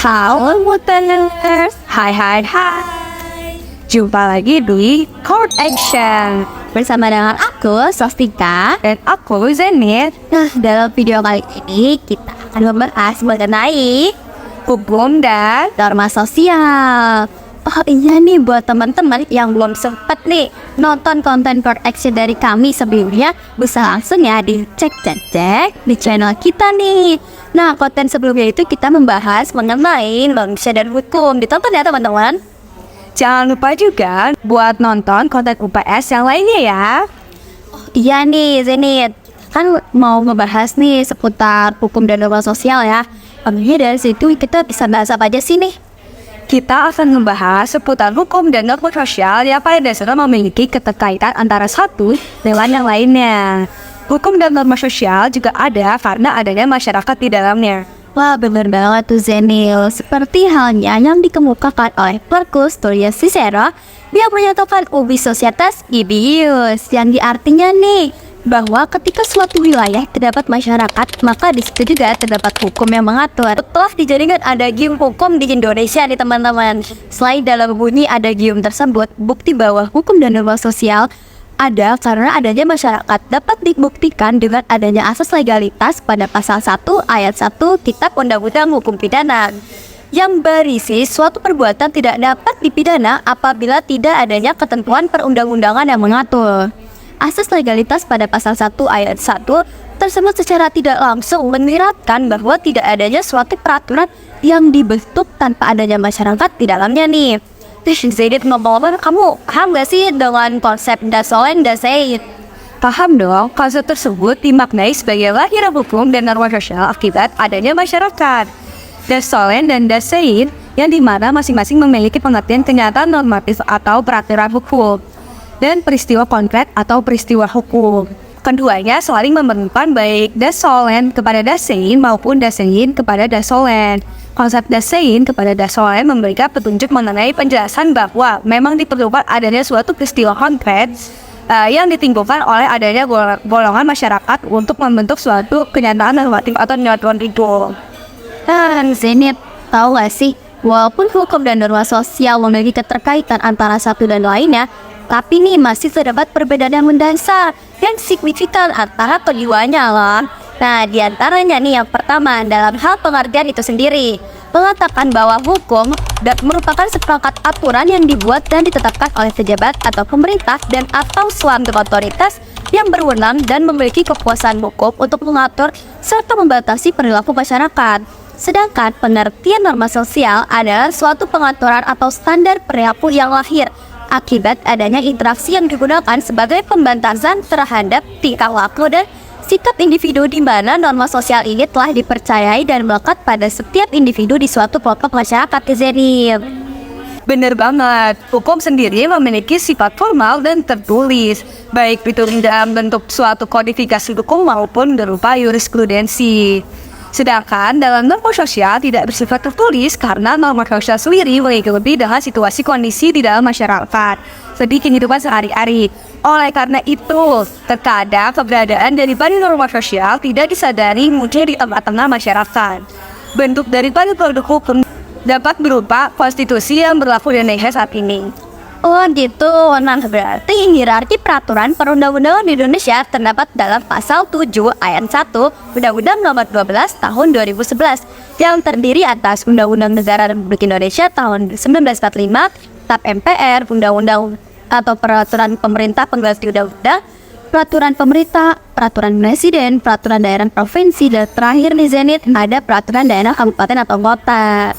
Halo Mooters, hai. Jumpa lagi di Court Action bersama dengan aku Swastika dan aku Zenith. Nah, dalam video kali ini kita akan membahas mengenai hukum dan norma sosial. Oh iya nih, buat teman-teman yang belum sempat nih nonton konten Court Action dari kami sebelumnya, bisa langsung ya dicek di channel kita nih. Nah, konten sebelumnya itu kita membahas mengenai manusia dan hukum. Ditonton ya teman-teman. Jangan lupa juga buat nonton konten UPS yang lainnya ya. Oh iya nih Zenith, kan mau membahas nih seputar hukum dan norma sosial ya. Dari situ kita bisa bahas apa aja sih nih? Kita akan membahas seputar hukum dan norma sosial yang pada dasarnya memiliki keterkaitan antara satu dengan yang lainnya. Hukum dan norma sosial juga ada karena adanya masyarakat di dalamnya. Wah, bener banget tuh Zenil. Seperti halnya yang dikemukakan oleh Marcus Tullius Cicero yang menyatakan ubi societas ibius, yang diartinya nih bahwa ketika suatu wilayah terdapat masyarakat, maka di situ juga terdapat hukum yang mengatur. Telah dijadikan adagium hukum di Indonesia nih teman-teman. Selain dalam bunyi adagium tersebut, bukti bahwa hukum dan norma sosial ada karena adanya masyarakat dapat dibuktikan dengan adanya asas legalitas pada pasal 1 ayat 1 Kitab Undang-Undang Hukum Pidana yang berisi suatu perbuatan tidak dapat dipidana apabila tidak adanya ketentuan perundang-undangan yang mengatur. Asas legalitas pada pasal 1 ayat 1 tersebut secara tidak langsung menyiratkan bahwa tidak adanya suatu peraturan yang dibentuk tanpa adanya masyarakat di dalamnya nih. Zedit ngomong-ngomong, kamu paham gak sih dengan konsep Dasolen Dasein? Paham dong, konsep tersebut dimaknai sebagai lahiran hukum dan norma sosial akibat adanya masyarakat. Dasolen dan Dasein yang dimana masing-masing memiliki pengertian kenyataan normatif atau peraturan hukum dan peristiwa konkret atau peristiwa hukum. Keduanya saling memerlukan baik Dasolen kepada Dasein maupun Dasein kepada Dasolen. Konsep Dasein kepada Dasolen memberikan petunjuk mengenai penjelasan bahwa memang diperlukan adanya suatu peristiwa konkret yang ditimbulkan oleh adanya golongan masyarakat untuk membentuk suatu kenyataan normatif atau nyatuan itu. Zenith, tahu gak sih, walaupun hukum dan norma sosial memiliki keterkaitan antara satu dan lainnya, tapi nih masih terdapat perbedaan yang mendasar dan signifikan antara keduanya lah. Nah, diantaranya nih yang pertama dalam hal pengertian itu sendiri, mengatakan bahwa hukum merupakan seperangkat aturan yang dibuat dan ditetapkan oleh pejabat atau pemerintah dan atau suatu otoritas yang berwenang dan memiliki kekuasaan hukum untuk mengatur serta membatasi perilaku masyarakat. Sedangkan pengertian norma sosial adalah suatu pengaturan atau standar perilaku yang lahir akibat adanya interaksi yang digunakan sebagai pembatasan terhadap tingkah laku dan sikap individu di mana norma sosial ini telah dipercayai dan melekat pada setiap individu di suatu kelompok masyarakat. Zenith. Bener banget, hukum sendiri memiliki sifat formal dan tertulis, baik itu dalam bentuk suatu kodifikasi hukum maupun berupa jurisprudensi. Sedangkan dalam norma sosial tidak bersifat tertulis karena norma sosial sendiri mengikuti dengan situasi kondisi di dalam masyarakat sedih kehidupan sehari-hari. Oleh karena itu, terkadang keberadaan daripada norma sosial tidak disadari muncul di tengah-tengah masyarakat. Bentuk daripada produk hukum dapat berupa konstitusi yang berlaku di Indonesia saat ini. Oh gitu, nah berarti hierarki peraturan perundang-undangan di Indonesia terdapat dalam pasal 7 ayat 1 Undang-Undang Nomor 12 Tahun 2011 yang terdiri atas Undang-Undang Negara Republik Indonesia tahun 1945, Kitab MPR, Undang-Undang atau Peraturan Pemerintah Pengganti Undang-Undang, Peraturan Pemerintah, Peraturan Presiden, Peraturan Daerah Provinsi, dan terakhir nih Zenith ada Peraturan Daerah Kabupaten atau Kota.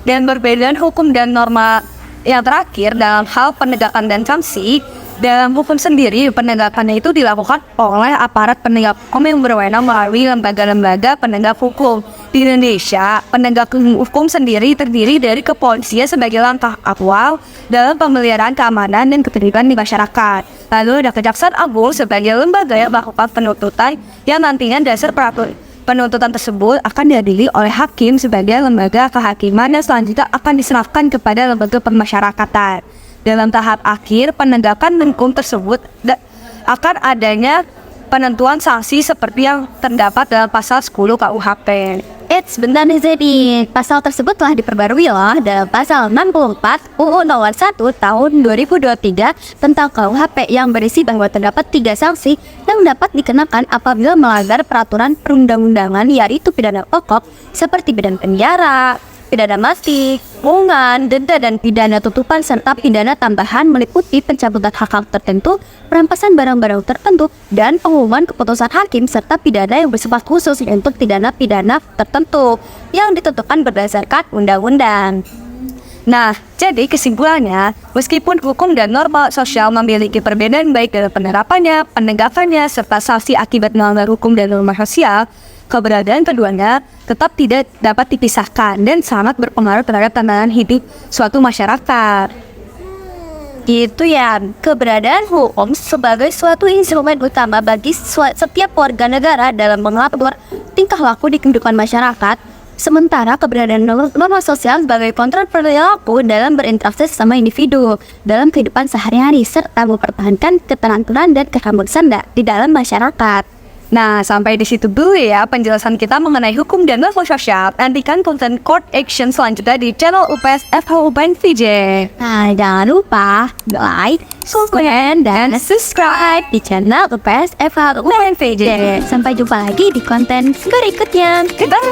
Dan perbedaan hukum dan norma yang terakhir dalam hal penegakan dan sanksi, dalam hukum sendiri penegakannya itu dilakukan oleh aparat penegak hukum yang berwenang melalui lembaga-lembaga penegak hukum. Di Indonesia, penegak hukum sendiri terdiri dari kepolisian sebagai langkah awal dalam pemeliharaan keamanan dan ketertiban di masyarakat. Lalu ada Kejaksaan Agung sebagai lembaga yang melakukan penuntutan yang nantinya dasar peraturan penuntutan tersebut akan diadili oleh hakim sebagai lembaga kehakiman dan selanjutnya akan diserahkan kepada lembaga pemasyarakatan. Dalam tahap akhir penegakan hukum tersebut akan adanya penentuan sanksi seperti yang terdapat dalam pasal 10 KUHP. Sebentar nih Zedi. Pasal tersebut telah diperbarui loh dalam pasal 64 UU Nomor 1 Tahun 2023 tentang KUHP yang berisi bahwa terdapat 3 sanksi yang dapat dikenakan apabila melanggar peraturan perundang-undangan, yaitu pidana pokok seperti pidana penjara, pidana mati, kurungan, denda, dan pidana tutupan, serta pidana tambahan meliputi pencabutan hak-hak tertentu, perampasan barang-barang tertentu, dan pengumuman keputusan hakim, serta pidana yang bersifat khusus untuk pidana-pidana tertentu yang ditentukan berdasarkan undang-undang. Nah, jadi kesimpulannya, meskipun hukum dan norma sosial memiliki perbedaan baik dalam penerapannya, penegakannya, serta sanksi akibat melanggar hukum dan norma sosial, keberadaan keduanya tetap tidak dapat dipisahkan dan sangat berpengaruh terhadap tatanan hidup suatu masyarakat. Gitu ya, keberadaan hukum sebagai suatu instrumen utama bagi setiap warga negara dalam mengatur tingkah laku di kehidupan masyarakat, sementara keberadaan norma sosial sebagai kontrol perilaku dalam berinteraksi sama individu dalam kehidupan sehari-hari, serta mempertahankan ketenangan dan keharmonisan di dalam masyarakat. Nah, sampai di situ dulu ya penjelasan kita mengenai hukum dan norma sosial. Nantikan konten court action selanjutnya di channel UPS FH UPN VJ. Nah, jangan lupa like, comment, dan subscribe di channel UPS FH UPN VJ. Sampai jumpa lagi di konten berikutnya. Goodbye.